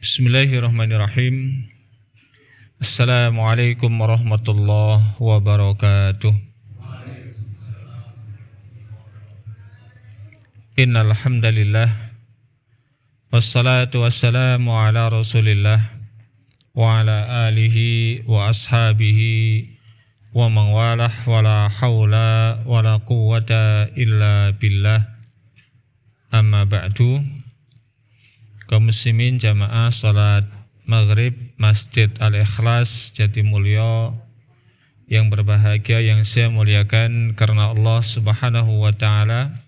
Bismillahirrahmanirrahim. Assalamualaikum warahmatullahi wabarakatuh. Innal hamdalillah wassalatu wassalamu ala Rasulillah wa ala alihi wa ashabihi wa man walah wala haula wala quwwata illa billah. Amma ba'du. Kaum muslimin jamaah salat maghrib Masjid Al-Ikhlas Jatimulyo yang berbahagia, yang saya muliakan karena Allah Subhanahu wa ta'ala.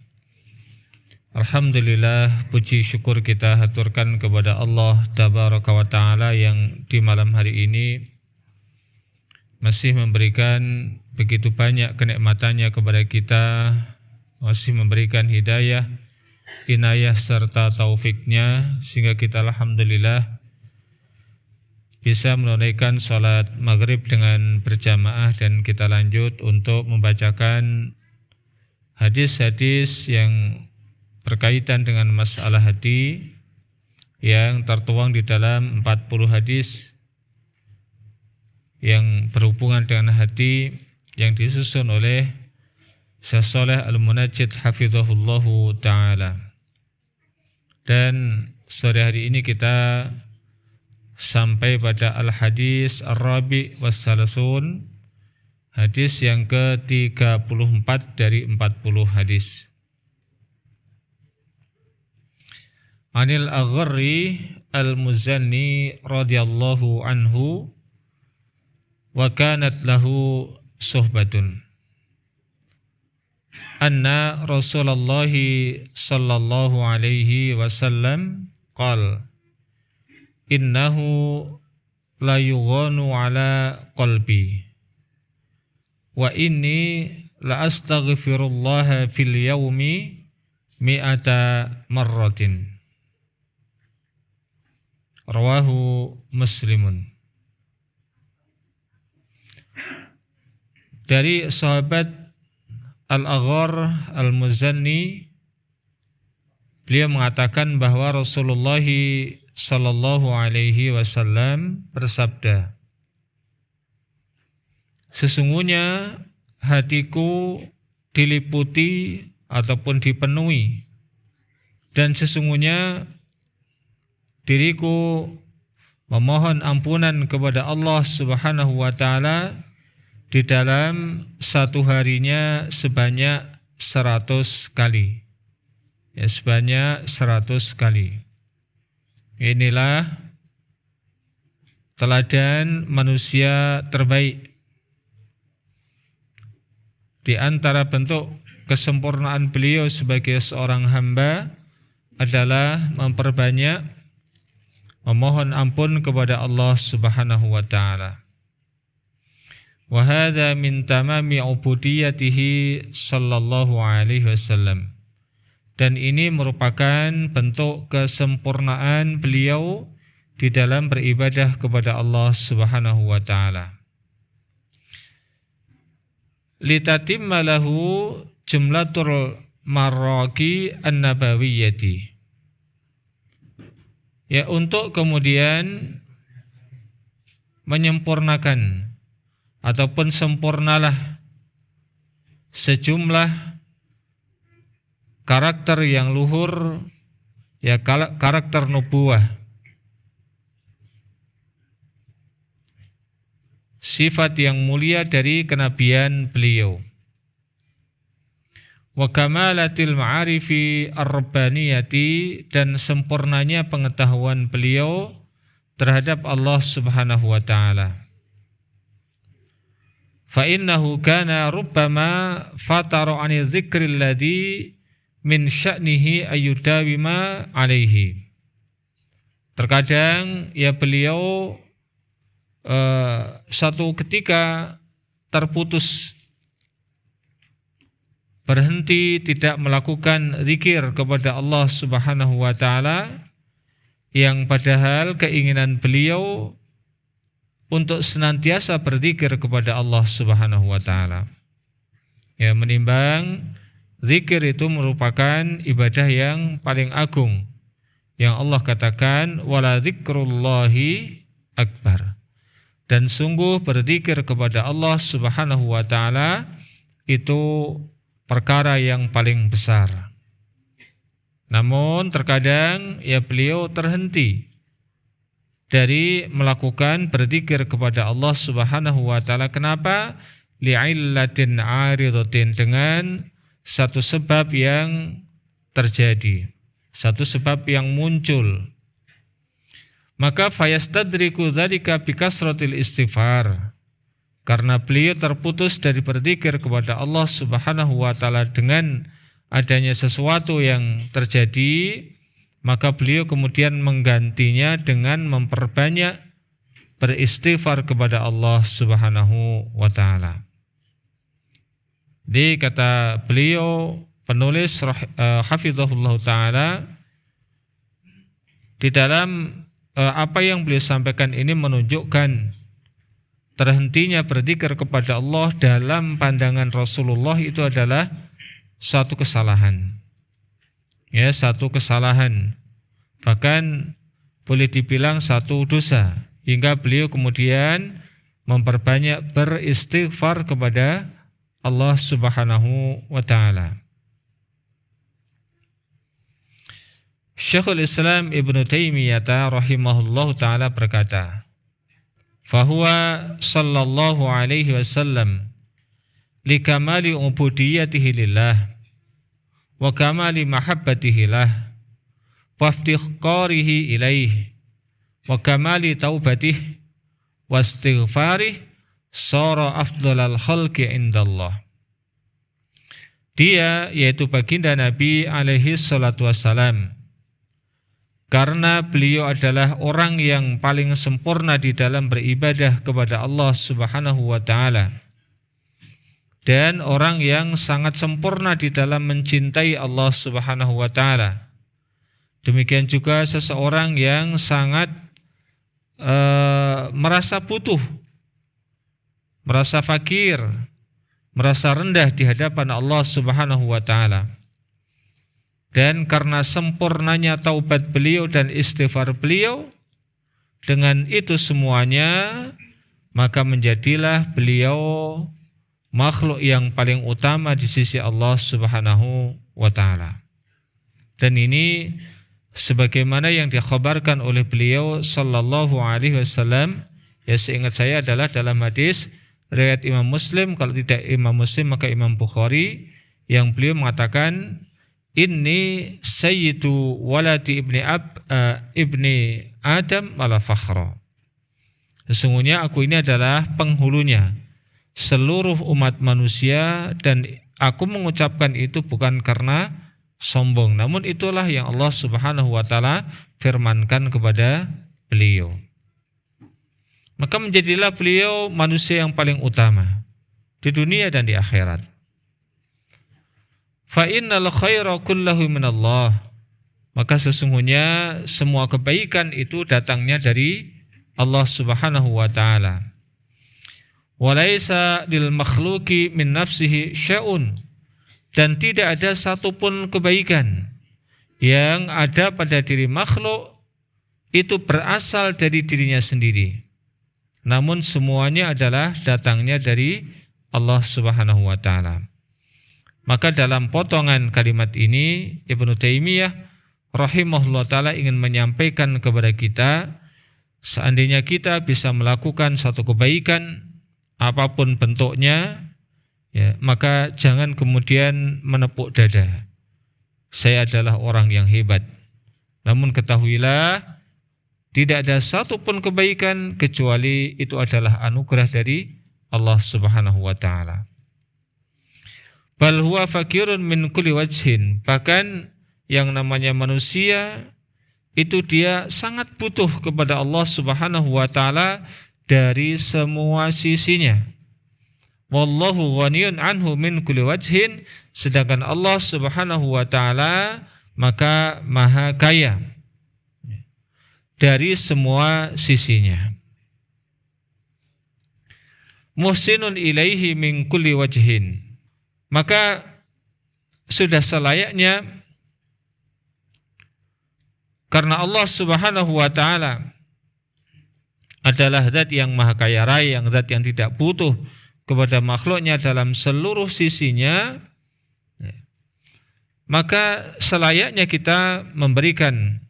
Alhamdulillah, puji syukur kita haturkan kepada Allah Tabaraka wa ta'ala yang di malam hari ini masih memberikan begitu banyak kenikmatannya kepada kita, masih memberikan hidayah, inayah serta taufiknya, sehingga kita alhamdulillah bisa menunaikan salat maghrib dengan berjamaah. Dan kita lanjut untuk membacakan hadis-hadis yang berkaitan dengan masalah hati yang tertuang di dalam 40 hadis yang berhubungan dengan hati yang disusun oleh Syekh Shalih Al-Munajjid hafizahullahu ta'ala. Dan sore hari ini kita sampai pada al-hadis ar-rabi' was-salasun, hadis yang ke-34 dari 40 hadis. Anil Agharri al-Muzanni radhiyallahu anhu wa kanat lahu suhbatun anna Rasulullah sallallahu alaihi wasallam qala innahu la yughanu ala qalbi wa inni la astaghfirullah fil yaumi mi'ata marratin. Rawahu Muslimun. Dari sahabat Al-Aghar Al-Muzanni, beliau mengatakan bahwa Rasulullah sallallahu alaihi wasallam bersabda, sesungguhnya hatiku diliputi ataupun dipenuhi, dan sesungguhnya diriku memohon ampunan kepada Allah Subhanahu wa ta'ala di dalam satu harinya sebanyak 100 kali. Ya, sebanyak 100 kali. Inilah teladan manusia terbaik. Di antara bentuk kesempurnaan beliau sebagai seorang hamba adalah memperbanyak memohon ampun kepada Allah Subhanahu wa ta'ala. Wa hadza min tamami ubudiyatihi sallallahu alaihi wasallam. Dan ini merupakan bentuk kesempurnaan beliau di dalam beribadah kepada Allah Subhanahu wa ta'ala. Litatimma lahu jumlatul marraqi an-nabawiyyati. Ya, untuk kemudian menyempurnakan ataupun sempurnalah sejumlah karakter yang luhur, ya, karakter nubuwah, sifat yang mulia dari kenabian beliau. Wa kamalatil ma'arifi ar-rabbaniyati, dan sempurnanya pengetahuan beliau terhadap Allah Subhanahu wa ta'ala. Fa innahu kana rubbama fatara 'ani dzikril ladzi min sya'nihi ayyudawima 'alaihi. Terkadang ya beliau satu ketika terputus, berhenti tidak melakukan zikir kepada Allah Subhanahu wa ta'ala, yang padahal keinginan beliau untuk senantiasa berzikir kepada Allah Subhanahu wa ta'ala. Ya, menimbang zikir itu merupakan ibadah yang paling agung yang Allah katakan wala dzikrullahi akbar. Dan sungguh berzikir kepada Allah Subhanahu wa taala itu perkara yang paling besar. Namun terkadang ya beliau terhenti dari melakukan berzikir kepada Allah Subhanahu wa taala. Kenapa? Li'illatin 'aridatin, dengan satu sebab yang terjadi, satu sebab yang muncul. Maka fayastadriku dzalika bikasratil istighfar. Karena beliau terputus dari berzikir kepada Allah Subhanahu wa taala dengan adanya sesuatu yang terjadi, maka beliau kemudian menggantinya dengan memperbanyak beristighfar kepada Allah Subhanahu wa taala. Di kata beliau penulis hafizahullah taala, di dalam apa yang beliau sampaikan ini menunjukkan terhentinya berzikir kepada Allah dalam pandangan Rasulullah itu adalah satu kesalahan. Ya, satu kesalahan. Bahkan boleh dibilang satu dosa, hingga beliau kemudian memperbanyak beristighfar kepada Allah Subhanahu wa taala. Syekhul Islam Ibnu Taimiyah rahimahullahu taala berkata, "Fahuwa sallallahu alaihi wasallam likamali ubudiyyatihi lillah wa kamali mahabbatihi lah wa iftiqarihi ilaihi wa kamali taubatihi wa istighfarihi sara afdhalal khalqi indallah." Dia, yaitu baginda Nabi alaihi salatu wassalam, karena beliau adalah orang yang paling sempurna di dalam beribadah kepada Allah Subhanahu wa taala, dan orang yang sangat sempurna di dalam mencintai Allah Subhanahu wa taala. Demikian juga seseorang yang sangat merasa butuh, merasa fakir, merasa rendah di hadapan Allah Subhanahu wa taala. Dan karena sempurnanya taubat beliau dan istighfar beliau, dengan itu semuanya maka menjadilah beliau makhluk yang paling utama di sisi Allah Subhanahu wa taala. Dan ini sebagaimana yang dikhabarkan oleh beliau sallallahu alaihi wasallam, ya seingat saya adalah dalam hadis riwayat Imam Muslim, kalau tidak Imam Muslim maka Imam Bukhari, yang beliau mengatakan, "Inni sayyidu waladi ibni Adam wala fakhra." Sesungguhnya aku ini adalah penghulunya seluruh umat manusia, dan aku mengucapkan itu bukan karena sombong, namun itulah yang Allah Subhanahu wa taala firmankan kepada beliau. Maka menjadilah beliau manusia yang paling utama di dunia dan di akhirat. Fa innal khaira kullahu minallah. Maka sesungguhnya semua kebaikan itu datangnya dari Allah Subhanahu wa taala. Wa laisa lil makhluqi min nafsihi syai'un. Dan tidak ada satupun kebaikan yang ada pada diri makhluk itu berasal dari dirinya sendiri. Namun semuanya adalah datangnya dari Allah Subhanahu wa taala. Maka dalam potongan kalimat ini Ibnu Taimiyah rahimahullah ta'ala ingin menyampaikan kepada kita, seandainya kita bisa melakukan satu kebaikan apapun bentuknya, ya, maka jangan kemudian menepuk dada, saya adalah orang yang hebat. Namun ketahuilah, tidak ada satupun kebaikan kecuali itu adalah anugerah dari Allah Subhanahu wa ta'ala. Bal huwa fakirun min kulli wajhin. Bahkan yang namanya manusia itu dia sangat butuh kepada Allah Subhanahu wa taala dari semua sisinya. Wallahu ghaniyun anhu min kulli wajhin. Sedangkan Allah Subhanahu wa taala maka maha kaya dari semua sisinya. Muhsinun ilaihi min kulli wajhin. Maka sudah selayaknya Karena Allah Subhanahu wa taala adalah zat yang maha kaya raya, yang zat yang tidak butuh kepada makhluknya dalam seluruh sisinya, maka selayaknya kita memberikan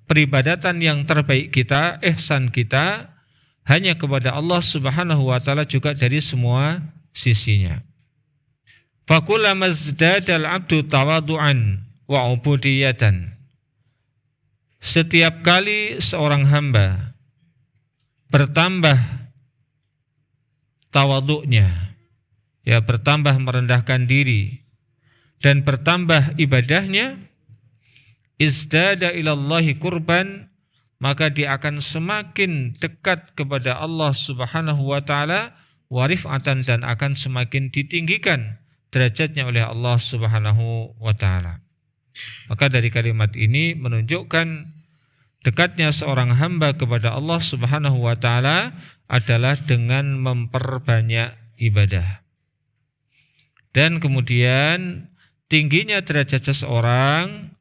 peribadatan yang terbaik kita, ihsan kita hanya kepada Allah Subhanahu wa taala juga dari semua sisinya. Fakullama zdadal abdu tawadu'an wa ubudiyatan. Setiap kali seorang hamba bertambah tawaduknya, ya bertambah merendahkan diri dan bertambah ibadahnya, izdada ilallahi qurban, maka dia akan semakin dekat kepada Allah Subhanahu wa taala, wa rif'atan, dan akan semakin ditinggikan derajatnya oleh Allah Subhanahu wa taala. Maka dari kalimat ini menunjukkan dekatnya seorang hamba kepada Allah Subhanahu wa taala adalah dengan memperbanyak ibadah. Dan kemudian tingginya derajat seseorang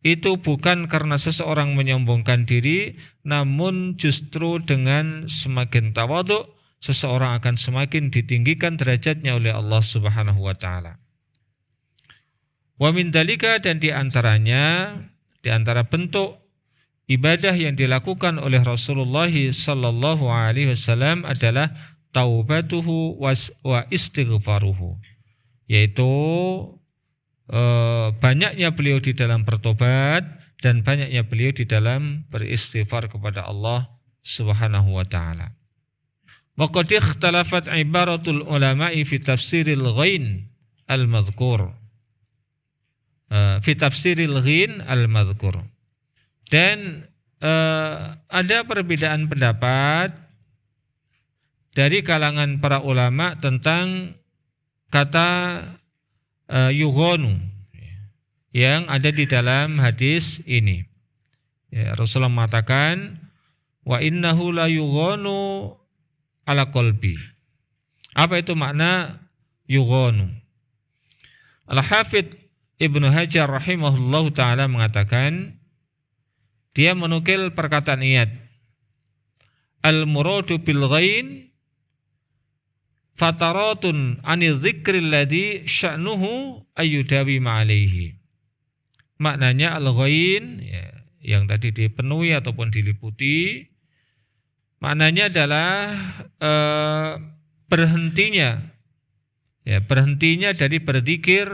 itu bukan karena seseorang menyombongkan diri, namun justru dengan semakin tawadhu seseorang akan semakin ditinggikan derajatnya oleh Allah Subhanahu wa taala. Wa min dalika, dan di antara bentuk ibadah yang dilakukan oleh Rasulullah sallallahu alaihi wasallam adalah taubatuhu wa istighfaruhu, yaitu banyaknya beliau di dalam bertobat dan banyaknya beliau di dalam beristighfar kepada Allah Subhanahu wa taala. Wa qad ikhtalafat ibaratul ulama'i fi tafsiril ghain al-madhkur. Fi tafsiril ghin al-madhkur. Dan ada perbedaan pendapat dari kalangan para ulama tentang kata yughanu yang ada di dalam hadis ini. Ya, Rasulullah mengatakan wa innahu la yughanu ala qalbi. Apa itu makna yughanu? Al-Hafidz Ibnu Hajar rahimahullahu ta'ala mengatakan, dia menukil perkataan Iyad, al-muradu bil ghain fataratun anil dzikril ladzi sya'nuhu ayyudawi ma'alaihi. Maknanya al-ghain, ya, yang tadi dipenuhi ataupun diliputi, maknanya adalah berhentinya dari berzikir,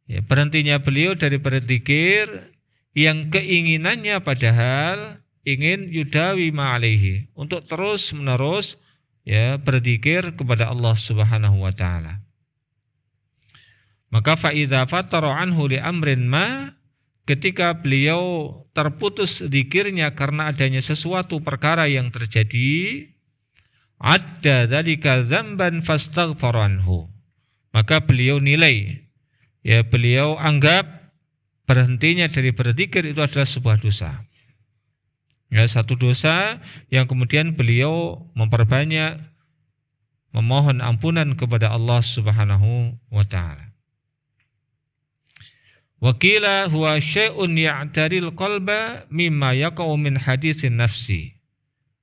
ya, berhentinya beliau dari berzikir yang keinginannya padahal ingin yudawi ma'alaihi, untuk terus menerus, ya, berzikir kepada Allah Subhanahu wa taala. Maka fa idza fatara anhu li amrin ma, ketika beliau terputus zikirnya karena adanya sesuatu perkara yang terjadi, adda dzalika dzamban fastaghfara anhu, maka beliau nilai, ya, beliau anggap berhentinya dari berzikir itu adalah sebuah dosa. Ya, satu dosa yang kemudian beliau memperbanyak memohon ampunan kepada Allah Subhanahu wa taala. Wa qila huwa syai'un ya'taril qalba mimma yaqa'u min hadisin nafsi.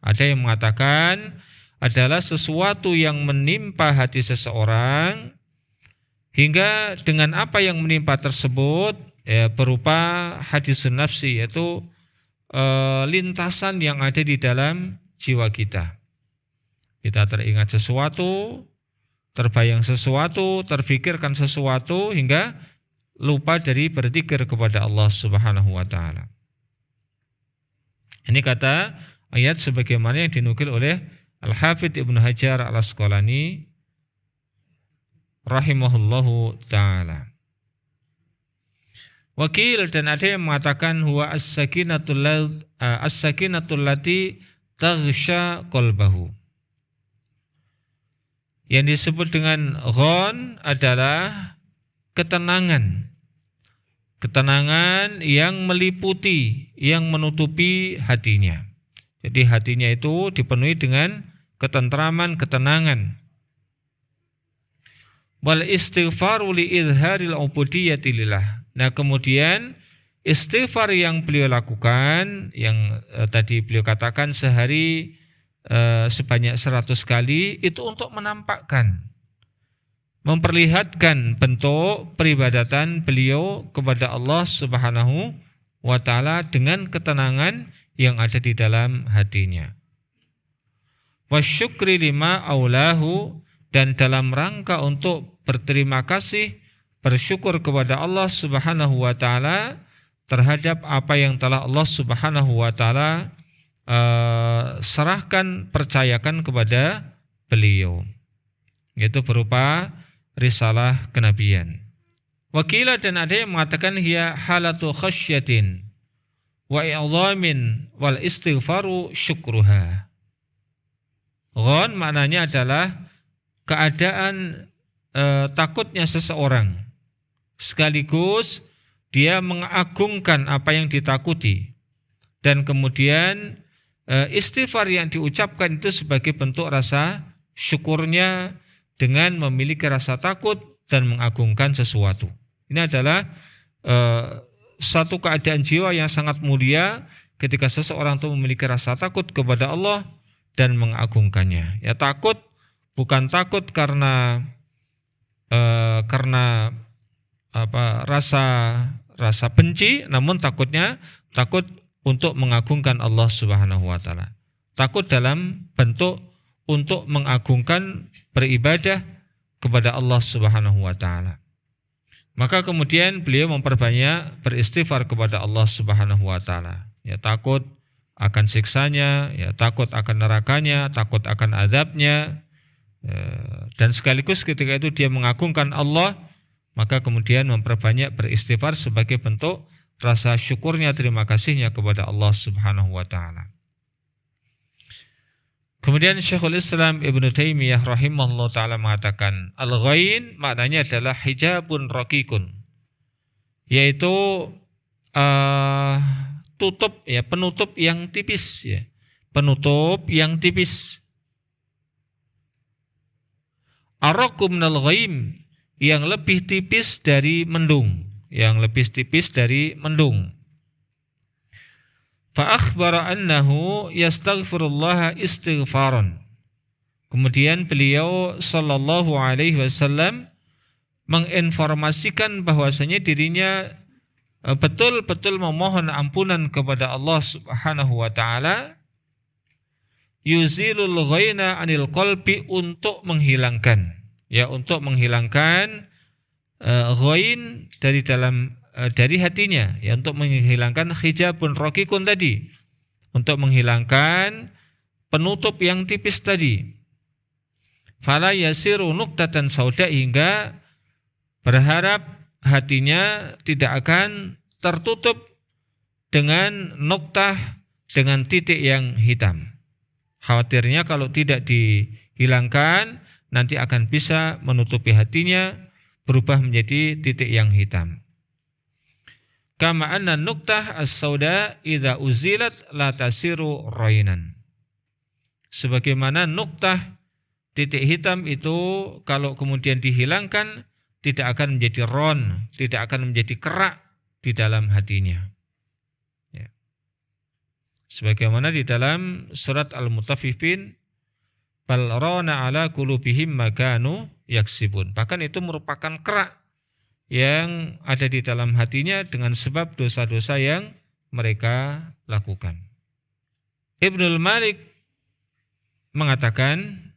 Ada yang mengatakan adalah sesuatu yang menimpa hati seseorang, hingga dengan apa yang menimpa tersebut, ya, berupa hadisun nafsi, yaitu lintasan yang ada di dalam jiwa kita. Kita teringat sesuatu, terbayang sesuatu, terfikirkan sesuatu, hingga lupa dari berzikir kepada Allah Subhanahu wa taala. Ini kata ayat sebagaimana yang dinukil oleh Al-Hafidz Ibnu Hajar Al-Asqalani rahimahullahu taala. Wakil, dan ada yang mengatakan huwa as-sakinatul lati taghsha qalbahu. Yang disebut dengan ghon adalah ketenangan. Ketenangan yang meliputi, yang menutupi hatinya. Jadi hatinya itu dipenuhi dengan ketentraman, ketenangan. Wal istighfaru li idharil ubudiyyati lillah. Nah, kemudian istighfar yang beliau lakukan, yang tadi beliau katakan sehari sebanyak 100 kali, itu untuk menampakkan, memperlihatkan bentuk peribadatan beliau kepada Allah Subhanahu wa ta'ala dengan ketenangan yang ada di dalam hatinya. Wasyukri lima aulahu, dan dalam rangka untuk berterima kasih, bersyukur kepada Allah Subhanahu wa ta'ala terhadap apa yang telah Allah Subhanahu wa ta'ala serahkan, percayakan kepada beliau, yaitu berupa risalah kenabian. Wakilah, dan ada yang mengatakan hiya halatu khasyatin wa i'zamin wal istighfaru syukruha. Ghon maknanya adalah keadaan takutnya seseorang, sekaligus dia mengagungkan apa yang ditakuti, dan kemudian istighfar yang diucapkan itu sebagai bentuk rasa syukurnya dengan memiliki rasa takut dan mengagungkan sesuatu. Ini adalah satu keadaan jiwa yang sangat mulia ketika seseorang itu memiliki rasa takut kepada Allah dan mengagungkannya. Ya, takut bukan takut karena rasa benci, namun takut untuk mengagungkan Allah Subhanahu wa ta'ala. Takut dalam bentuk untuk mengagungkan, beribadah kepada Allah Subhanahu wa ta'ala. Maka kemudian beliau memperbanyak beristighfar kepada Allah Subhanahu wa ta'ala. Ya, takut akan siksanya, ya, takut akan nerakanya, takut akan azabnya, dan sekaligus ketika itu dia mengagungkan Allah, maka kemudian memperbanyak beristighfar sebagai bentuk rasa syukurnya, terima kasihnya kepada Allah Subhanahu wa ta'ala. Kemudian Syekhul Islam Ibnu Taimiyah rahimahullah ta'ala mengatakan, al-ghain maknanya adalah hijabun raqiqun, yaitu tutup, ya, penutup yang tipis, ya, penutup yang tipis. Araqu minal ghaim, yang lebih tipis dari mendung, yang lebih tipis dari mendung. Fa akhbara annahu yastaghfirullah istighfaran. Kemudian beliau sallallahu alaihi wasallam menginformasikan bahwasanya dirinya betul-betul memohon ampunan kepada Allah Subhanahu wa ta'ala, yuzilul ghaina anil qalbi, untuk menghilangkan, ya, untuk menghilangkan ghain dari hatinya, ya, untuk menghilangkan hijabun raqiqun tadi, untuk menghilangkan penutup yang tipis tadi. Fala yasiru nuqtatan sauda, hingga berharap hatinya tidak akan tertutup dengan nuktah, dengan titik yang hitam. Khawatirnya kalau tidak dihilangkan nanti akan bisa menutupi hatinya, berubah menjadi titik yang hitam. Kama anna nuktah as-sauda idza uzilat la tasiru rainan. Sebagaimana nuktah, titik hitam itu kalau kemudian dihilangkan tidak akan menjadi ron, tidak akan menjadi kerak di dalam hatinya. Ya. Sebagaimana di dalam surat Al-Mutaffifin, bal rana ala qulubihim ma kanu yaksibun. Bahkan itu merupakan kerak yang ada di dalam hatinya dengan sebab dosa-dosa yang mereka lakukan. Ibnul Malik mengatakan,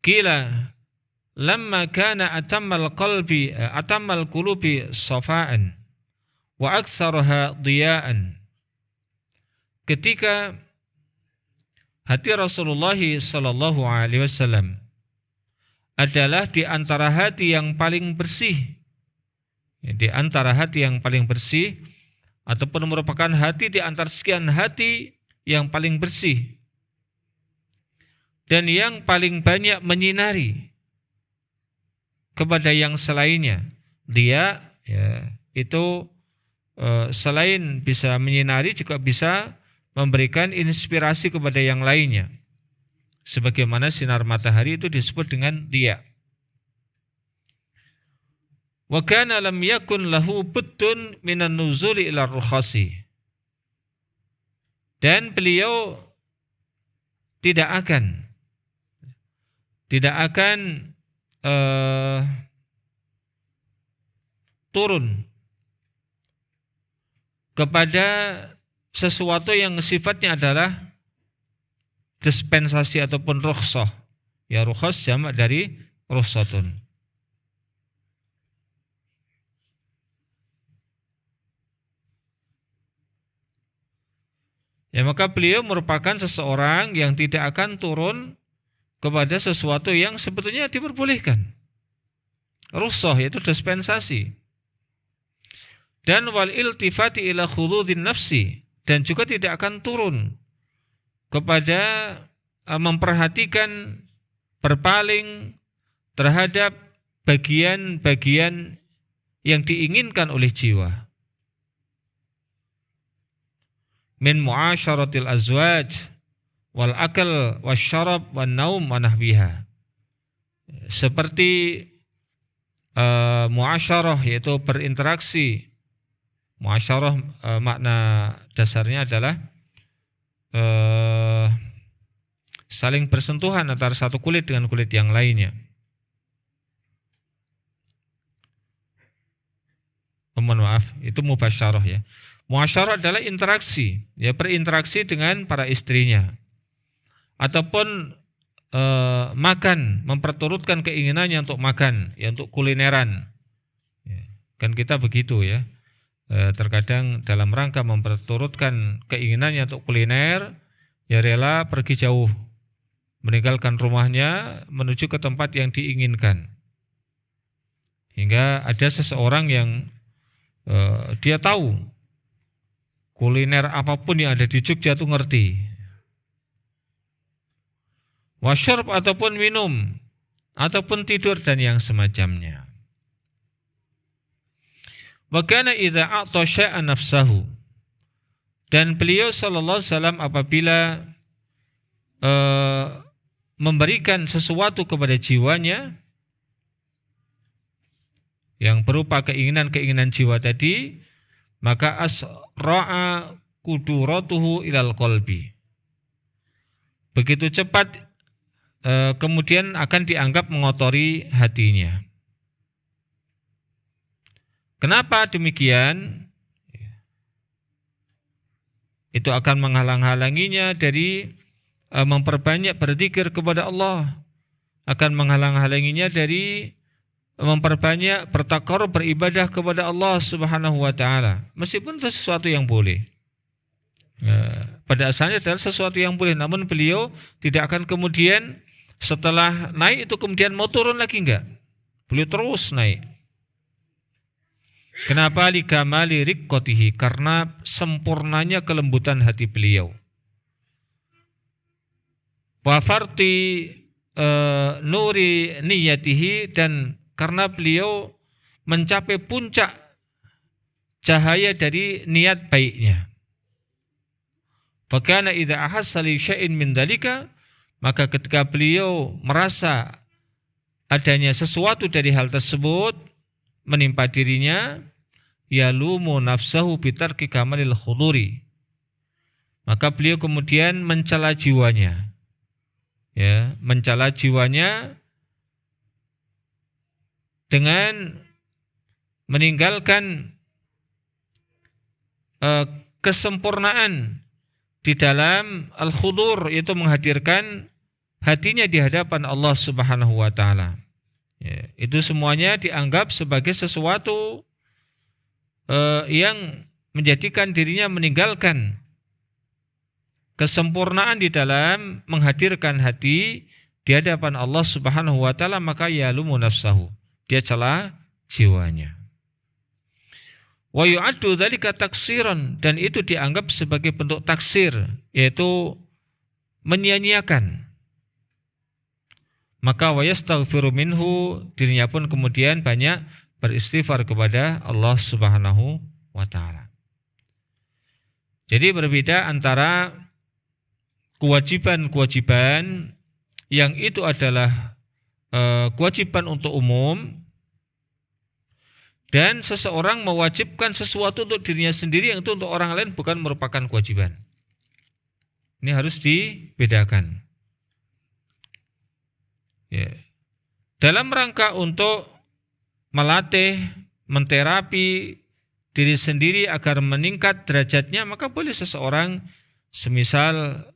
qila lamma kana atammal qulubi safa'an wa aktsaruha diya'an. Ketika hati Rasulullah sallallahu alaihi wasallam adalah di antara hati yang paling bersih, di antara hati yang paling bersih, ataupun merupakan hati di antara sekian hati yang paling bersih dan yang paling banyak menyinari kepada yang selainnya. Dia, ya, itu selain bisa menyinari juga bisa memberikan inspirasi kepada yang lainnya. Sebagaimana sinar matahari itu disebut dengan dia. Wa kana lam yakun lahu buddun minan nuzuli ila rukhasi. Dan beliau tidak akan turun kepada sesuatu yang sifatnya adalah dispensasi ataupun rukhsah. Ya, rukhas jamak dari rukhsatun. Ya, maka beliau merupakan seseorang yang tidak akan turun kepada sesuatu yang sebetulnya diperbolehkan. Rukhsah yaitu dispensasi. Dan wal iltifati ila khududin nafsi, dan juga tidak akan turun kepada memperhatikan, berpaling terhadap bagian-bagian yang diinginkan oleh jiwa. Min muasyaratil azwaj wal akal wasyarab wan naum wa nahwiha. Seperti muasyarah yaitu berinteraksi. Muasyarah makna dasarnya adalah saling bersentuhan antara satu kulit dengan kulit yang lainnya. Mohon maaf, itu mubasyarah ya. Muasyarah adalah interaksi, ya, berinteraksi dengan para istrinya, ataupun makan, memperturutkan keinginannya untuk makan, ya, untuk kulineran. Ya, kan kita begitu ya, terkadang dalam rangka memperturutkan keinginannya untuk kuliner, ya rela pergi jauh, meninggalkan rumahnya menuju ke tempat yang diinginkan. Hingga ada seseorang yang dia tahu kuliner apapun yang ada di Jogja itu ngerti. Wasyarb ataupun minum, ataupun tidur dan yang semacamnya. Wa kana idza a'ta syai'an nafsahu. Dan beliau sallallahu alaihi wasallam apabila memberikan sesuatu kepada jiwanya yang berupa keinginan-keinginan jiwa tadi, maka asra'a kuduratuhu ilal qalbi. Begitu cepat kemudian akan dianggap mengotori hatinya. Kenapa demikian? Itu akan menghalang-halanginya dari memperbanyak berzikir kepada Allah, akan menghalang-halanginya dari memperbanyak bertakarrub beribadah kepada Allah Subhanahu wa taala, meskipun itu sesuatu yang boleh. Pada asalnya adalah sesuatu yang boleh, namun beliau tidak akan kemudian setelah naik itu kemudian mau turun lagi, enggak. Beliau terus naik. Kenapa? Likamali riqqatihi, karena sempurnanya kelembutan hati beliau. Wa farti nuri niyatihi, dan karena beliau mencapai puncak cahaya dari niat baiknya. Fakana idza ahassa li syai'in min dalika, maka ketika beliau merasa adanya sesuatu dari hal tersebut menimpa dirinya, yalumu nafsahu bitarki kamalil khuduri, maka beliau kemudian mencela jiwanya, ya, mencela jiwanya dengan meninggalkan kesempurnaan di dalam al-khudur, yaitu menghadirkan hatinya di hadapan Allah Subhanahu wa taala. Ya, itu semuanya dianggap sebagai sesuatu yang menjadikan dirinya meninggalkan kesempurnaan di dalam menghadirkan hati di hadapan Allah Subhanahu wa taala, maka yalumu nafsahu, dia cela jiwanya. Wa yu'addu dzalika taksiran, dan itu dianggap sebagai bentuk taksir, yaitu menyia-nyiakan. Maka wa yastaghfiru minhu, dirinya pun kemudian banyak beristighfar kepada Allah Subhanahu wa taala. Jadi berbeda antara kewajiban-kewajiban yang itu adalah kewajiban untuk umum, Dan seseorang mewajibkan sesuatu untuk dirinya sendiri yang itu untuk orang lain bukan merupakan kewajiban. Ini harus dibedakan. Ya. Dalam rangka untuk melatih, menterapi diri sendiri agar meningkat derajatnya, maka boleh seseorang semisal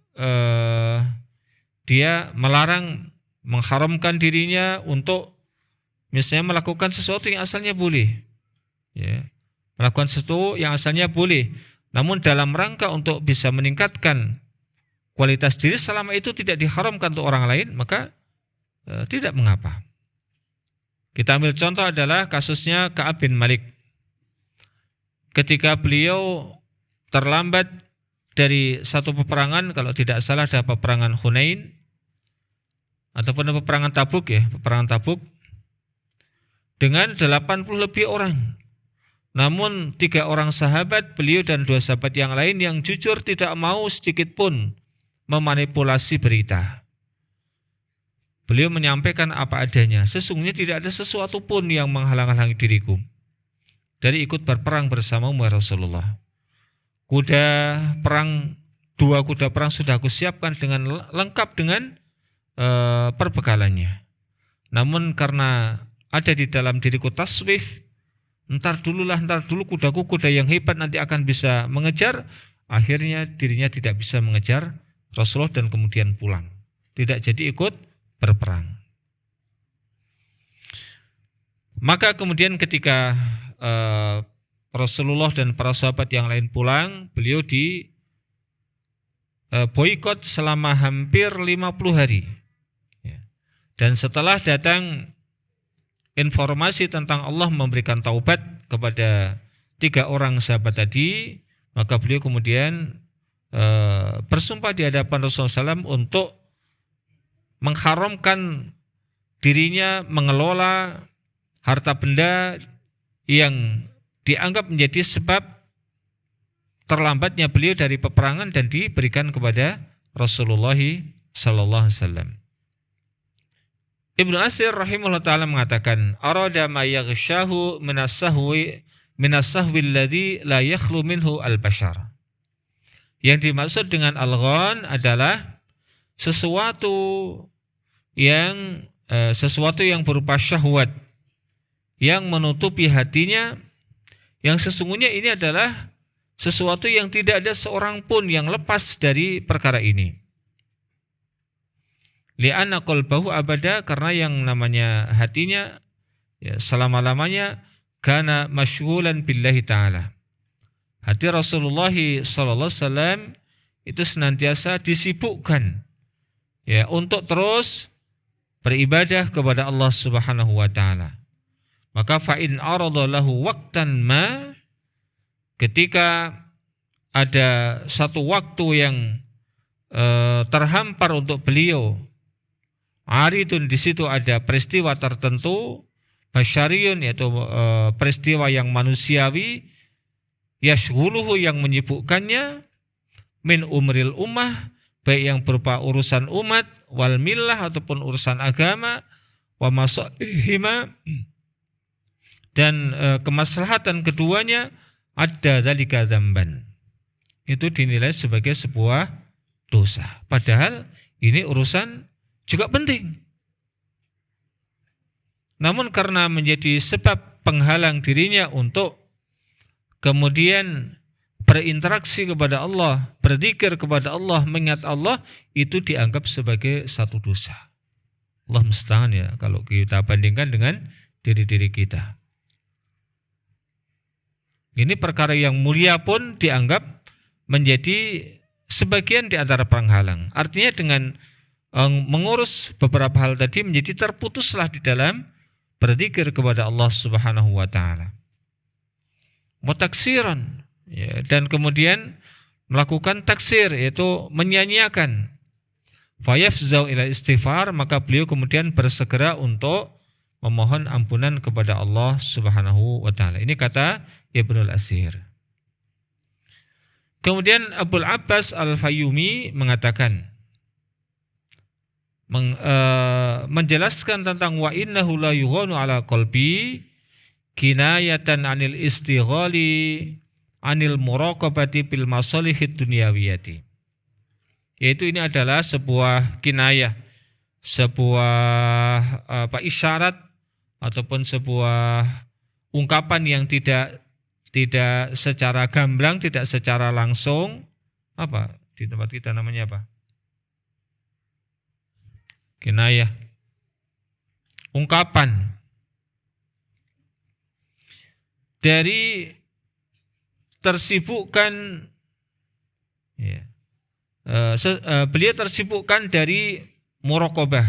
dia melarang, mengharamkan dirinya untuk misalnya melakukan sesuatu yang asalnya boleh. Ya, melakukan sesuatu yang asalnya boleh, namun dalam rangka untuk bisa meningkatkan kualitas diri selama itu tidak diharamkan untuk orang lain, maka tidak mengapa. Kita ambil contoh adalah kasusnya Ka'ab bin Malik. Ketika beliau terlambat dari satu peperangan, kalau tidak salah ada peperangan Hunain ataupun peperangan Tabuk ya, peperangan Tabuk dengan 80 lebih orang. Namun 3 orang sahabat, beliau dan 2 sahabat yang lain yang jujur tidak mau sedikit pun memanipulasi berita. Beliau menyampaikan apa adanya. Sesungguhnya tidak ada sesuatu pun yang menghalang-halangi diriku dari ikut berperang bersamamu ya Rasulullah. Kuda perang, 2 kuda perang sudah aku siapkan dengan lengkap dengan perbekalannya. Namun karena ada di dalam diriku taswif, ntar dulu kudaku kuda yang hebat nanti akan bisa mengejar. Akhirnya dirinya tidak bisa mengejar Rasulullah dan kemudian pulang. Tidak jadi ikut berperang. Maka kemudian ketika Rasulullah dan para sahabat yang lain pulang, beliau di boikot selama hampir 50 hari. Dan setelah datang informasi tentang Allah memberikan taubat kepada 3 orang sahabat tadi, maka beliau kemudian bersumpah di hadapan Rasulullah SAW untuk mengharamkan dirinya mengelola harta benda yang dianggap menjadi sebab terlambatnya beliau dari peperangan dan diberikan kepada Rasulullah SAW. Ibnu Asir rahimahullah ta'ala mengatakan, arada ma yaghshahu minasahwi alladhi la yakhlu minhu al-bashar. Yang dimaksud dengan al-ghan adalah sesuatu yang berupa syahwat yang menutupi hatinya, yang sesungguhnya ini adalah sesuatu yang tidak ada seorang pun yang lepas dari perkara ini. Li'anna qalbahu abada, karena yang namanya hatinya ya, selama-lamanya kana masyghulan billahi ta'ala. Hati Rasulullah sallallahu alaihi wasallam itu senantiasa disibukkan ya untuk terus beribadah kepada Allah Subhanahu wa taala. Maka fa in arada lahu waqtan ma, ketika ada satu waktu yang terhampar untuk beliau, aridun, di situ ada peristiwa tertentu, basyariyun, yaitu peristiwa yang manusiawi, yashghuluhu, yang menyibukkannya, min umril ummah, baik yang berupa urusan umat, wal millah ataupun urusan agama, wa masalihima, dan kemaslahatan keduanya, ada dzalika dzamban, itu dinilai sebagai sebuah dosa. Padahal ini urusan juga penting. Namun karena menjadi sebab penghalang dirinya untuk kemudian berinteraksi kepada Allah, berzikir kepada Allah, mengingat Allah, itu dianggap sebagai satu dosa. Allah musta'an ya kalau kita bandingkan dengan diri-diri kita. Ini perkara yang mulia pun dianggap menjadi sebagian di antara penghalang. Artinya dengan mengurus beberapa hal tadi menjadi terputuslah di dalam berzikir kepada Allah Subhanahu wa taala. Mutaksiran ya, dan kemudian melakukan taksir, yaitu menyanyiakan. Fayafzau ila istighfar, maka beliau kemudian bersegera untuk memohon ampunan kepada Allah Subhanahu wa taala. Ini kata Ibnu Asir. Kemudian Abul Abbas Al-Fayyumi mengatakan, menjelaskan tentang wa innahu la yughanu ala qalbi, kinayatan anil istighali anil muraqabati bil masalihid dunyawiyati. Yaitu ini adalah sebuah kinayah, sebuah isyarat ataupun sebuah ungkapan yang tidak secara gamblang, tidak secara langsung, apa di tempat kita namanya apa? Kinayah, ungkapan dari tersibukkan, ya, beliau tersibukkan dari muraqabah,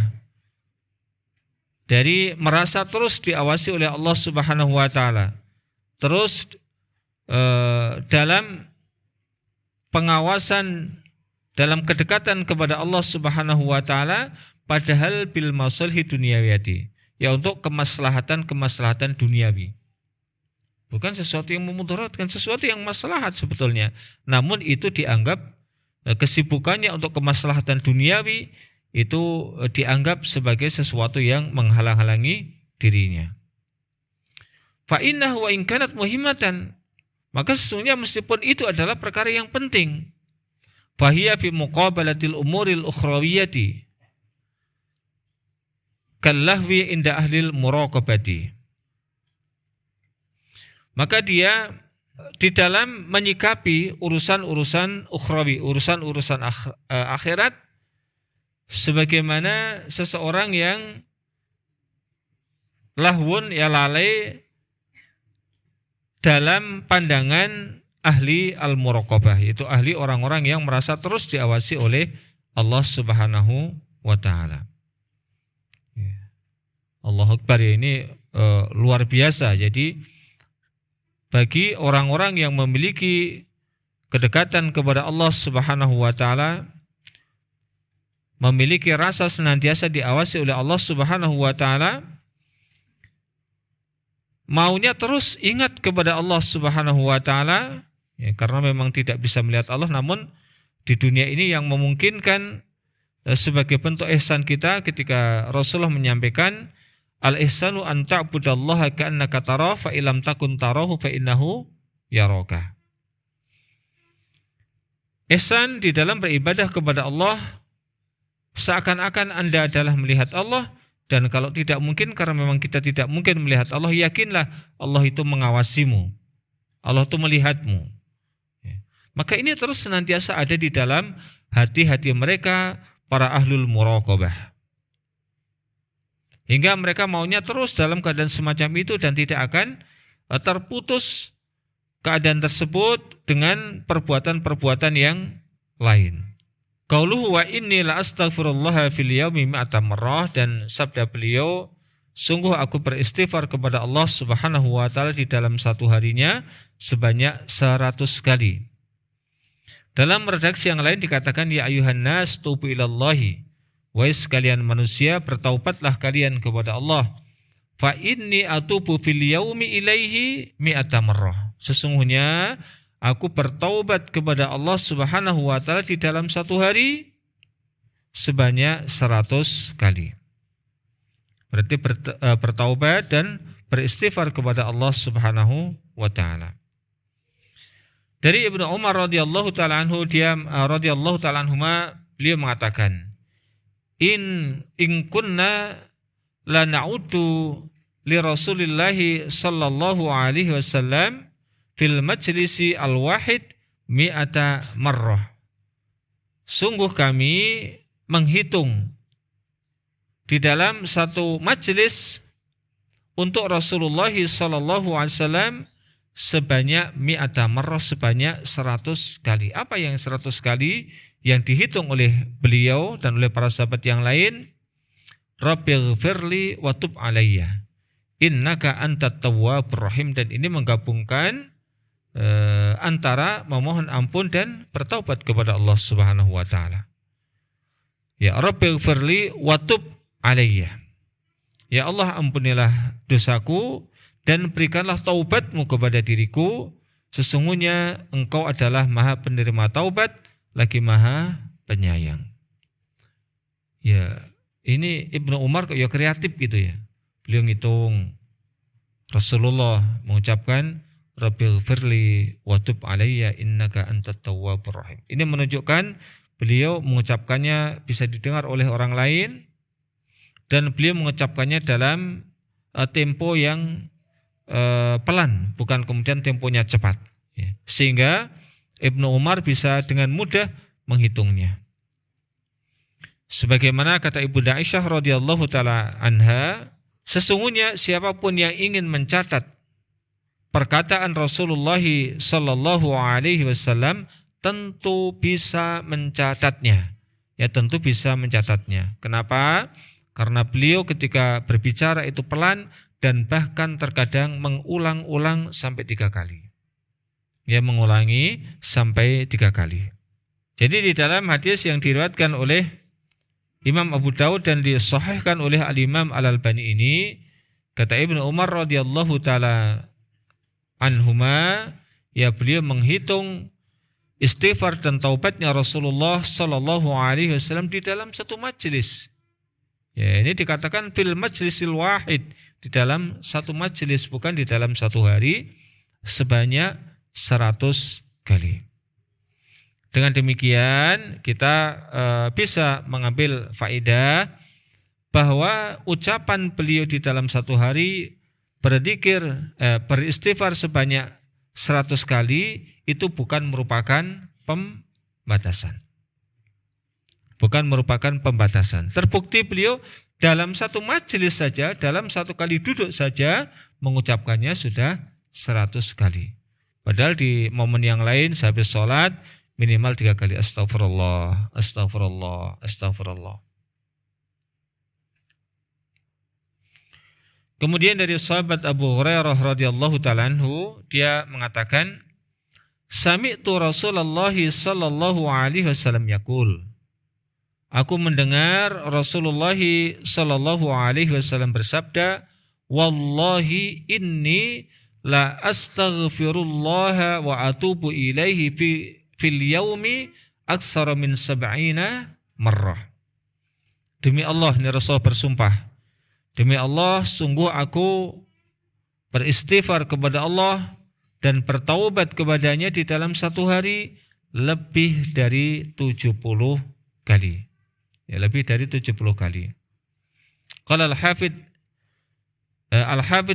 dari merasa terus diawasi oleh Allah Subhanahu wa taala, terus dalam pengawasan, dalam kedekatan kepada Allah Subhanahu wa taala, padahal bil masalih dunyawiyati, ya untuk kemaslahatan duniawi. Bukan sesuatu yang memudaratkan, sesuatu yang maslahat sebetulnya. Namun itu dianggap kesibukannya untuk kemaslahatan duniawi itu dianggap sebagai sesuatu yang menghalang-halangi dirinya. Fa innahu wa in kanat muhimmatan, maka sesungguhnya meskipun itu adalah perkara yang penting, fahiya fi muqabalatil umuril ukhrawiyati kallahwi inda ahlil muraqabati. Maka dia di dalam menyikapi urusan-urusan ukhrawi, urusan-urusan akhirat, sebagaimana seseorang yang lahwun, ya lalai dalam pandangan ahli al-muraqabah, yaitu ahli orang-orang yang merasa terus diawasi oleh Allah Subhanahu wa taala. Allahu Akbar, ini luar biasa. Jadi bagi orang-orang yang memiliki kedekatan kepada Allah Subhanahu wa taala, memiliki rasa senantiasa diawasi oleh Allah Subhanahu wa taala, maunya terus ingat kepada Allah Subhanahu wa taala, ya, karena memang tidak bisa melihat Allah, namun di dunia ini yang memungkinkan sebagai bentuk ihsan kita, ketika Rasulullah menyampaikan al-ihsanu an ta'budallaha ka'annaka tarahu fa illam takun tarahu fa innahu yaraka. Ihsan di dalam beribadah kepada Allah seakan-akan Anda adalah melihat Allah, dan kalau tidak mungkin, karena memang kita tidak mungkin melihat Allah, yakinlah Allah itu mengawasimu, Allah itu melihatmu. Maka ini terus senantiasa ada di dalam hati-hati mereka, para ahlul muraqabah. Hingga mereka maunya terus dalam keadaan semacam itu dan tidak akan terputus keadaan tersebut dengan perbuatan-perbuatan yang lain. Qauluhu wa inni la astaghfirullah fil yaumi mi'ata marrah, dan sabda beliau, sungguh aku beristighfar kepada Allah Subhanahu wa taala di dalam satu harinya sebanyak 100 kali. Dalam redaksi yang lain dikatakan ya ayuhan nas tubu ilallahi, wahai sekalian manusia, bertaubatlah kalian kepada Allah. Fa inni atubu fil yaumi ilaihi mi'ata marrah. Sesungguhnya aku bertaubat kepada Allah Subhanahu wa taala di dalam satu hari sebanyak 100 kali. Berarti bertaubat dan beristighfar kepada Allah Subhanahu wa taala. Dari Ibnu Umar radhiyallahu taala anhu, beliau mengatakan, In kunna la na'udu li Rasulillahi sallallahu alaihi wasallam fil majlisi al-wahid mi'ata marrah. Sungguh kami menghitung di dalam satu majlis untuk Rasulullah sallallahu alaihi wasallam sebanyak mi'ata marrah, sebanyak 100 kali. Apa yang 100 kali yang dihitung oleh beliau dan oleh para sahabat yang lain? Rabbighfirli wa tub alayya innaka antat tawwabur rahim. Dan ini menggabungkan antara memohon ampun dan bertaubat kepada Allah Subhanahu wa taala. Ya Rabbighfirli wa tub alayya, ya Allah ampunilah dosaku dan berikanlah taubatmu kepada diriku, sesungguhnya engkau adalah maha penerima taubat lagi maha penyayang. Ya, ini Ibnu Umar kok ya kreatif gitu ya. Beliau ngitung Rasulullah mengucapkan Rabbighfirli wa tub alayya innaka antat tawwabur rahim. Ini menunjukkan beliau mengucapkannya bisa didengar oleh orang lain dan beliau mengucapkannya dalam tempo yang pelan, bukan kemudian temponya cepat. Sehingga Ibnu Umar bisa dengan mudah menghitungnya. Sebagaimana kata Ibunda Aisyah radhiyallahu taala anha, sesungguhnya siapapun yang ingin mencatat perkataan Rasulullah sallallahu alaihi wasallam tentu bisa mencatatnya. Ya, tentu bisa mencatatnya. Kenapa? Karena beliau ketika berbicara itu pelan dan bahkan terkadang mengulang-ulang sampai 3 kali. Ya, mengulangi sampai 3 kali. Jadi di dalam hadis yang diriwayatkan oleh Imam Abu Daud dan disahihkan oleh Al-Imam Al-Albani ini, kata Ibnu Umar radhiyallahu taala anhuma, ya beliau menghitung istighfar dan taubatnya Rasulullah sallallahu alaihi wasallam di dalam satu majelis. Ya, ini dikatakan fil majlisil wahid, di dalam satu majelis, bukan di dalam satu hari, sebanyak 100 kali. Dengan demikian kita bisa mengambil faedah bahwa ucapan beliau di dalam satu hari berzikir, beristighfar sebanyak 100 kali itu bukan merupakan pembatasan. Bukan merupakan pembatasan. Terbukti beliau dalam satu majelis saja, dalam satu kali duduk saja mengucapkannya sudah 100 kali. Padahal di momen yang lain sehabis sholat minimal 3 kali astagfirullah, astagfirullah, astagfirullah. Kemudian dari sahabat Abu Hurairah radhiyallahu ta'ala anhu, dia mengatakan, sami'tu Rasulullah sallallahu alaihi wasallam yaqul. Aku mendengar Rasulullah sallallahu alaihi wasallam bersabda, wallahi inni la astaghfirullah wa atubu ilaihi fil yaumi aksara min 70 marrah. Demi Allah, ini Rasul bersumpah, demi Allah sungguh aku beristighfar kepada Allah dan bertaubat kepadanya di dalam satu hari lebih dari 70 kali. Ya, lebih dari 70 kali. Qala Al-Hafidz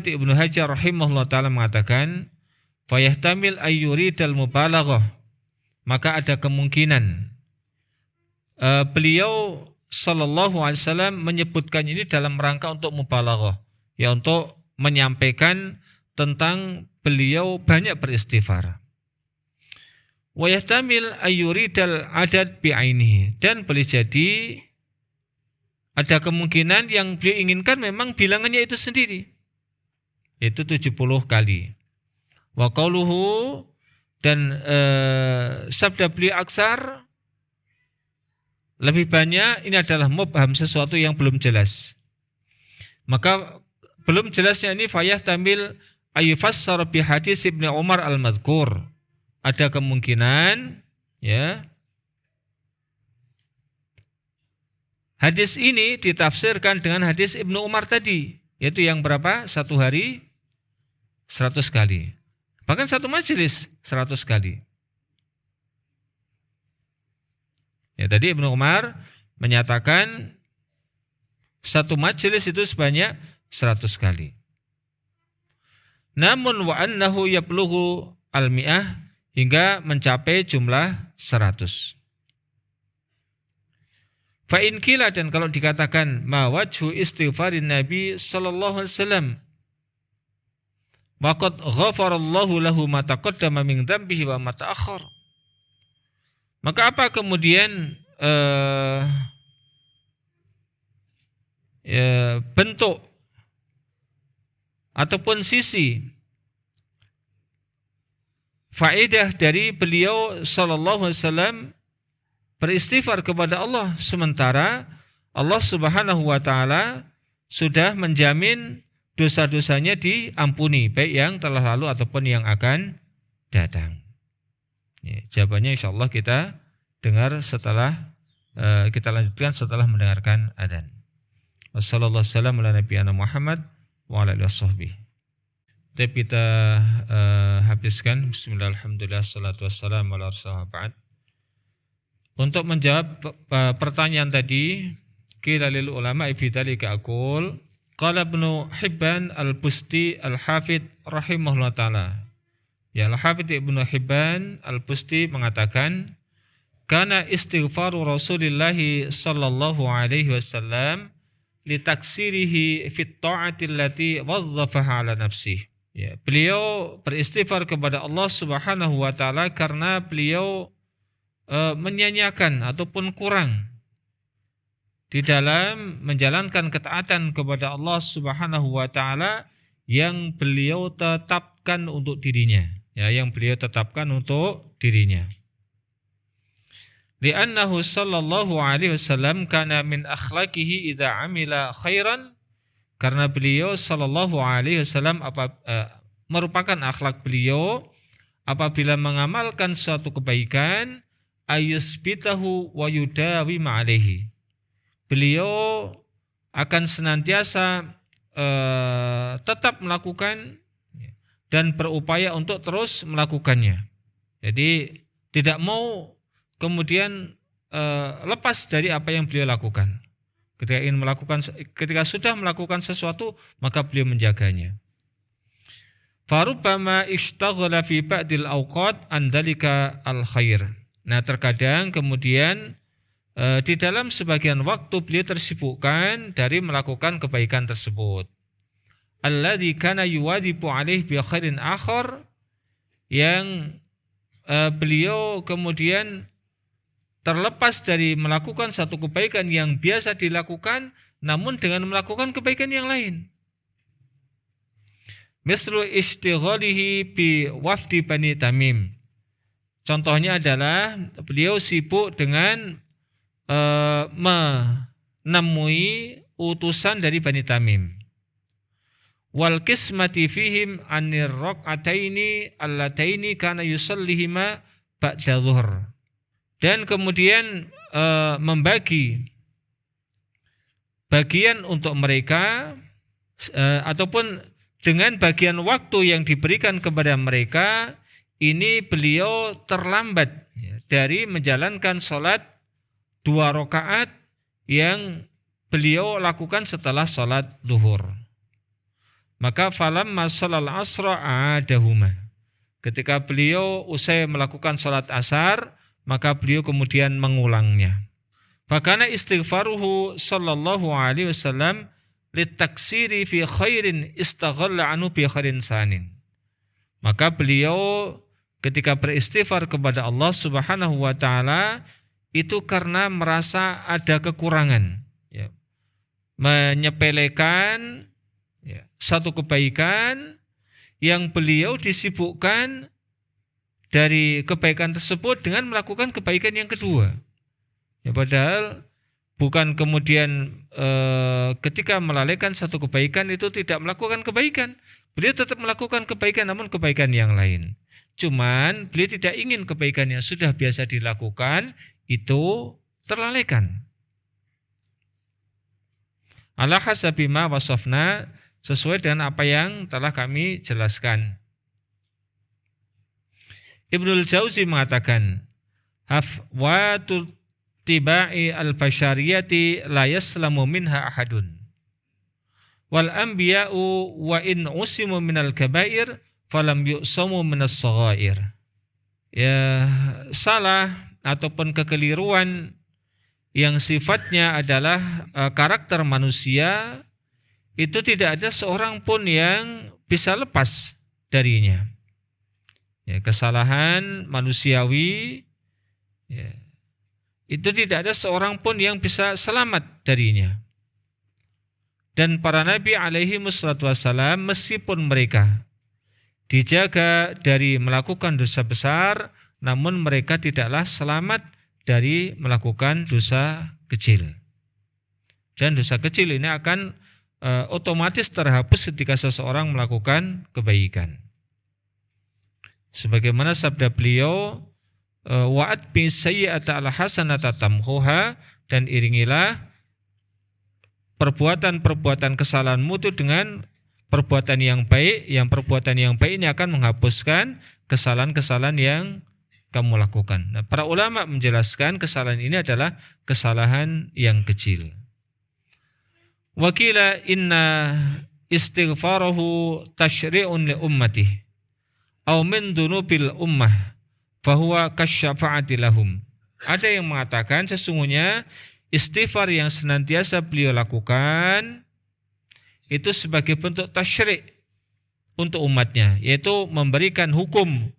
Ibnu Hajar rahimahullah ta'ala mengatakan, fayahtamil ayyuridal mubalaghah, maka ada kemungkinan beliau sallallahu alaihi wasallam menyebutkan ini dalam rangka untuk mubalaghah, ya untuk menyampaikan tentang beliau banyak beristighfar. Wa yahtamil ayyuridal adad bi'ainihi, dan boleh jadi ada kemungkinan yang beliau inginkan memang bilangannya itu sendiri, itu 70 kali. Wa qauluhu, dan sabda beliau aksar, lebih banyak, ini adalah mubham, sesuatu yang belum jelas. Maka belum jelasnya ini fayahtamil ayyufassar bi hadis Ibnu Umar al-madhkur. Ada kemungkinan, ya, hadis ini ditafsirkan dengan hadis Ibnu Umar tadi, yaitu yang berapa? Satu hari 100 kali. Bahkan satu majelis 100 kali. Ya, tadi Ibnu Umar menyatakan satu majelis itu sebanyak 100 kali. Namun wa annahu yablughu al-mi'ah, hingga mencapai jumlah 100. Fa in qila, dan kalau dikatakan ma wajhu istighfarin Nabi sallallahu alaihi wasallam wa qad ghafarallahu lahu ma taqaddama min dzambihi wa ma ta'akhkhar, maka apa kemudian bentuk ataupun sisi faedah dari beliau sallallahu alaihi wasallam beristighfar kepada Allah, sementara Allah Subhanahu wa taala sudah menjamin dosa-dosanya diampuni, baik yang telah lalu ataupun yang akan datang. Ya, jawabannya insyaallah kita dengar setelah kita lanjutkan setelah mendengarkan adzan. Wassallallahu wasallam ala nabiyana Muhammad wa ala alihi washabbihi. Tapi kita habiskan. Bismillah, alhamdulillah, salatu wassalamu ala rasulillah ba'd. Untuk menjawab pertanyaan tadi, qila lil ulama fi dzalika aqul qala Ibnu Hibban al-Busti al-Hafidz rahimahullah taala. Ya, Al-Hafidz Ibnu Hibban al-Busti mengatakan, kana istighfaru Rasulillah sallallahu alaihi wasallam li taksirihi fit ta'ati allati wadzafaha ala nafsihi. Ya, beliau beristighfar kepada Allah Subhanahu wa taala karena beliau menyanyiakan ataupun kurang di dalam menjalankan ketaatan kepada Allah Subhanahu wa taala yang beliau tetapkan untuk dirinya. Ya, yang beliau tetapkan untuk dirinya. Li'annahu sallallahu alaihi wasallam kana min akhlaqihi idza amila khairan, karena beliau sallallahu alaihi wasallam merupakan akhlak beliau apabila mengamalkan suatu kebaikan ayusbitahu wa yudawi ma'alaihi. Beliau akan senantiasa tetap melakukan dan berupaya untuk terus melakukannya. Jadi tidak mau kemudian lepas dari apa yang beliau lakukan. Ketika sudah melakukan sesuatu, maka beliau menjaganya. Farubbama ishtaghala fi ba'dil awqat an dzalika al khair. Nah, terkadang kemudian di dalam sebagian waktu beliau tersibukkan dari melakukan kebaikan tersebut. Alladzi kana yuwadhibu alaihi bi khairin akhar, yang beliau kemudian terlepas dari melakukan satu kebaikan yang biasa dilakukan, namun dengan melakukan kebaikan yang lain. Mislu ishtighalihi bi wafdi Bani Tamim. Contohnya adalah beliau sibuk dengan menemui utusan dari Bani Tamim. Wal qismati fihim anir raq'ataini allataini kana yusallihima ba'da dhuhr. Dan kemudian membagi bagian untuk mereka ataupun dengan bagian waktu yang diberikan kepada mereka, ini beliau terlambat dari menjalankan sholat 2 rakaat yang beliau lakukan setelah sholat zuhur. Maka falamma sholal asra adahuma. Ketika beliau usai melakukan sholat asar, maka beliau kemudian mengulangnya. Fakana istighfaruhu sallallahu alaihi wasallam litaksiri fi khairin istaghalla anhu bi khairin sanin. Maka beliau ketika beristighfar kepada Allah Subhanahu wa taala itu karena merasa ada kekurangan, ya, menyepelekan satu kebaikan yang beliau disibukkan dari kebaikan tersebut dengan melakukan kebaikan yang kedua. Ya, padahal bukan kemudian ketika melalaikan satu kebaikan itu tidak melakukan kebaikan. Beliau tetap melakukan kebaikan, namun kebaikan yang lain. Cuman beliau tidak ingin kebaikan yang sudah biasa dilakukan itu terlalaikan. Ala hasabi ma wasafna, sesuai dengan apa yang telah kami jelaskan. Ibnul Jauzi mengatakan, hafwatul tibai al-bashariyati la yaslamu minha ahadun. Wal anbiya'u wa in usimu minal kabair falam yu'samu minas saghair. Ya, salah ataupun kekeliruan yang sifatnya adalah karakter manusia, itu tidak ada seorang pun yang bisa lepas darinya. Ya, kesalahan manusiawi, ya, itu tidak ada seorang pun yang bisa selamat darinya. Dan para nabi alaihi wassalatu wassalam, meskipun mereka dijaga dari melakukan dosa besar, namun mereka tidaklah selamat dari melakukan dosa kecil. Dan dosa kecil ini akan otomatis terhapus ketika seseorang melakukan kebaikan. Sebagaimana sabda beliau, wa'at bi sayyi'ata al-hasanata tamhuha, dan iringilah perbuatan-perbuatan kesalahanmu itu dengan perbuatan yang baik, yang perbuatan yang baik ini akan menghapuskan kesalahan-kesalahan yang kamu lakukan. Nah, para ulama menjelaskan kesalahan ini adalah kesalahan yang kecil. Wakila inna istighfarahu tashri'un li ummati aw min dunubil ummah fahuwa kasyafa'ati lahum. Ada yang mengatakan sesungguhnya istighfar yang senantiasa beliau lakukan itu sebagai bentuk tasyri' untuk umatnya, yaitu memberikan hukum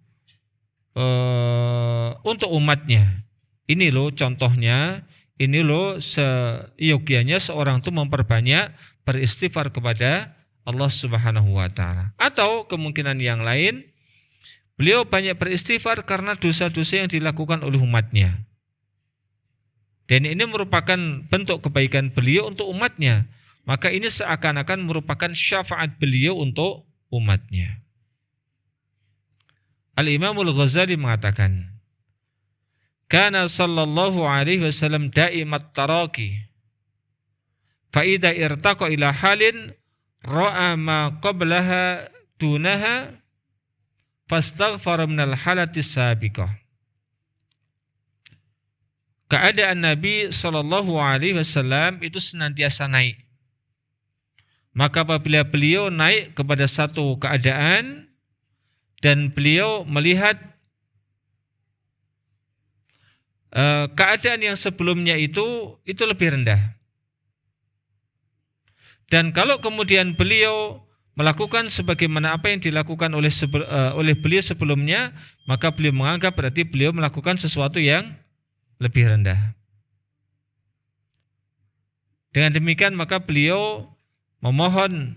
untuk umatnya. Ini loh contohnya, ini loh seyogyanya seorang itu memperbanyak beristighfar kepada Allah Subhanahu wa taala. Atau kemungkinan yang lain, beliau banyak beristighfar karena dosa-dosa yang dilakukan oleh umatnya. Dan ini merupakan bentuk kebaikan beliau untuk umatnya. Maka ini seakan-akan merupakan syafaat beliau untuk umatnya. Al-Imam Al-Ghazali mengatakan, Kana sallallahu alaihi wasallam da'imat taraki. Fa idza irtaqa ila halin ra'a ma qablaha dunaha fastaghfara minal halati sabiqah. Keadaan Nabi sallallahu alaihi wasallam itu senantiasa naik. Maka apabila beliau naik kepada satu keadaan dan beliau melihat keadaan yang sebelumnya itu lebih rendah. Dan kalau kemudian beliau melakukan sebagaimana apa yang dilakukan oleh beliau sebelumnya, maka beliau menganggap berarti beliau melakukan sesuatu yang lebih rendah. Dengan demikian maka beliau memohon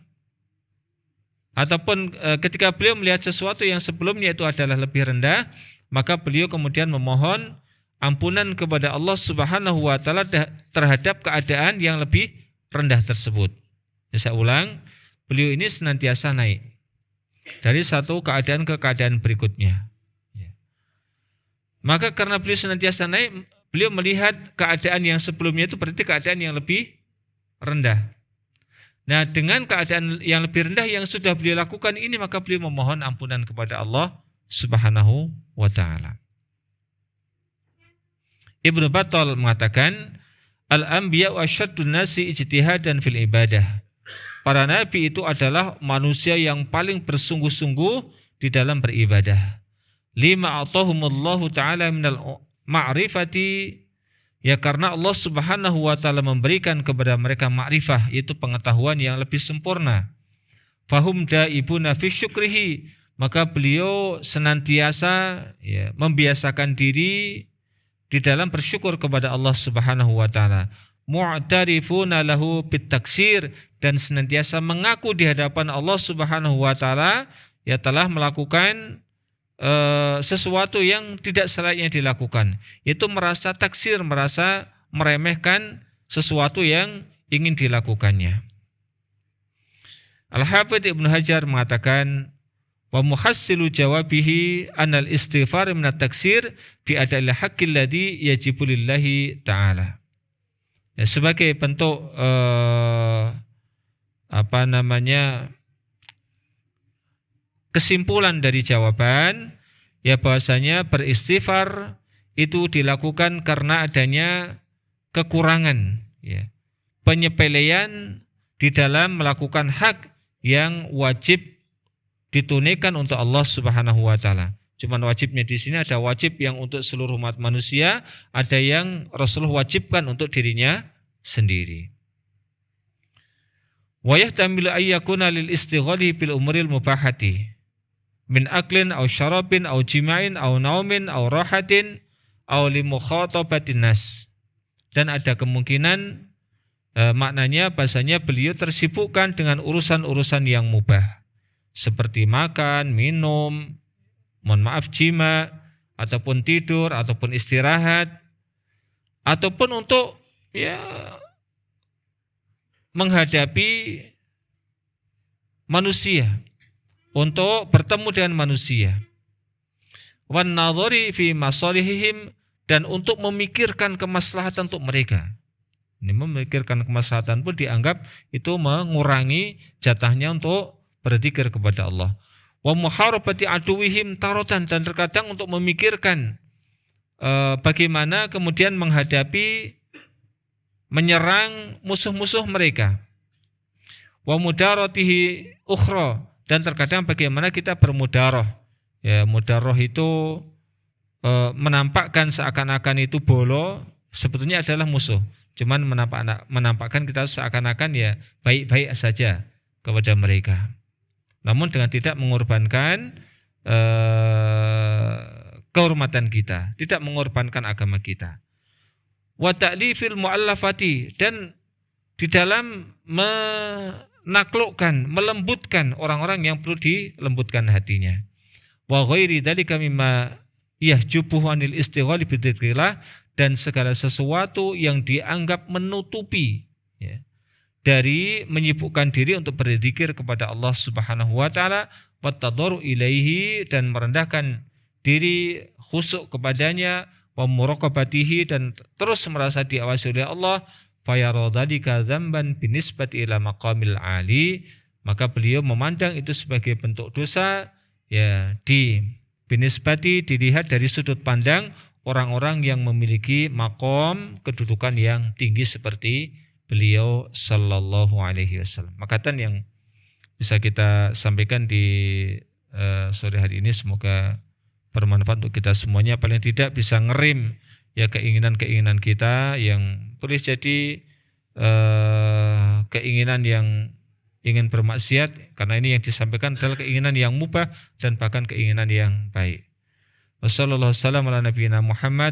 ataupun ketika beliau melihat sesuatu yang sebelumnya itu adalah lebih rendah, maka beliau kemudian memohon ampunan kepada Allah Subhanahu wa taala terhadap keadaan yang lebih rendah tersebut. Saya ulang, beliau ini senantiasa naik dari satu keadaan ke keadaan berikutnya. Maka karena beliau senantiasa naik, beliau melihat keadaan yang sebelumnya itu berarti keadaan yang lebih rendah. Nah, dengan keadaan yang lebih rendah yang sudah beliau lakukan ini, maka beliau memohon ampunan kepada Allah Subhanahu wa taala. Ibnu Battal mengatakan, Al-anbiya'u asyaddun nasi ijtihadan fil ibadah. Para nabi itu adalah manusia yang paling bersungguh-sungguh di dalam beribadah. Lima atahumullahu ta'ala minal ma'rifati, ya karena Allah Subhanahu wa taala memberikan kepada mereka ma'rifah, yaitu pengetahuan yang lebih sempurna. Fahum daibuna fi syukrihi, maka beliau senantiasa membiasakan diri di dalam bersyukur kepada Allah Subhanahu wa taala. Mu'tarifuna lahu bitaksir, dan senantiasa mengaku di hadapan Allah Subhanahu wa taala ya telah melakukan sesuatu yang tidak selayaknya dilakukan, yaitu merasa taksir, merasa meremehkan sesuatu yang ingin dilakukannya. Al-Hafidz Ibnu Hajar mengatakan, wa muhassilu jawabihi anal istighfar min at-taksir fi ada'il haqqil ladzi yajibu lillahi ta'ala. Ya, sebagai bentuk kesimpulan dari jawaban, ya bahwasanya beristighfar itu dilakukan karena adanya kekurangan, ya, penyepelean di dalam melakukan hak yang wajib ditunaikan untuk Allah Subhanahu wa taala. Cuman wajibnya di sini ada wajib yang untuk seluruh umat manusia, ada yang Rasulullah wajibkan untuk dirinya sendiri. Wa yahtamilu ayyakuna lil istighali bil umuril mubahati min aklin aw syarabin aw jima'in aw naumin aw rahatin aw li mukhatabatin nas. Dan ada kemungkinan maknanya bahasanya beliau tersibukkan dengan urusan-urusan yang mubah seperti makan, minum, jima, ataupun tidur, ataupun istirahat, ataupun untuk menghadapi manusia, untuk bertemu dengan manusia. Wan nadhari fi masalihihim, dan untuk memikirkan kemaslahatan untuk mereka. Ini memikirkan kemaslahatan pun dianggap itu mengurangi jatahnya untuk berzikir kepada Allah. Wa muharabati aduwihim tarotan, dan terkadang untuk memikirkan bagaimana kemudian menghadapi menyerang musuh-musuh mereka. Wa mudaratihi ukhra, dan terkadang bagaimana kita bermudarah. Ya, mudarah itu menampakkan seakan-akan itu bolo, sebetulnya adalah musuh. Cuman menampakkan kita seakan-akan ya baik-baik saja kepada mereka. Namun dengan tidak mengorbankan kehormatan kita, tidak mengorbankan agama kita. Wa ta'lifil mu'allafati, dan di dalam menaklukkan, melembutkan orang-orang yang perlu dilembutkan hatinya. Wa ghairi dzalika mimma yahjubuhu anil istighali bidzikrillah, dan segala sesuatu yang dianggap menutupi ya, dari menyibukkan diri untuk berzikir kepada Allah Subhanahu wa taala, wa tadharu ilaihi, dan merendahkan diri khusyuk kepadanya, wa muraqabatihi, dan terus merasa diawasi oleh Allah, fayara dzalika dzamban binisbati ila maqamil ali, maka beliau memandang itu sebagai bentuk dosa ya, binisbati, dilihat dari sudut pandang orang-orang yang memiliki makom kedudukan yang tinggi seperti beliau sallallahu alaihi wasallam. Makatan yang bisa kita sampaikan di sore hari ini semoga bermanfaat untuk kita semuanya, paling tidak bisa ngerim ya keinginan-keinginan kita yang boleh jadi keinginan yang ingin bermaksiat, karena ini yang disampaikan adalah keinginan yang mubah dan bahkan keinginan yang baik. Wassallallahu wasallam ala nabiyina Muhammad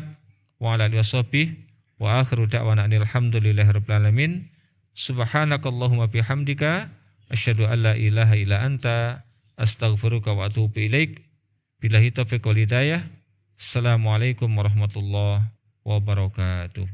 wa ala alihi washabbihi wa akhiru da'wana alhamdulillahi rabbil alamin. Subhanakallahumma bihamdika asyhadu an la ilaha illa anta astaghfiruka wa atubu ilaik. Billahi taufiq wal hidayah. Assalamualaikum warahmatullahi wabarakatuh.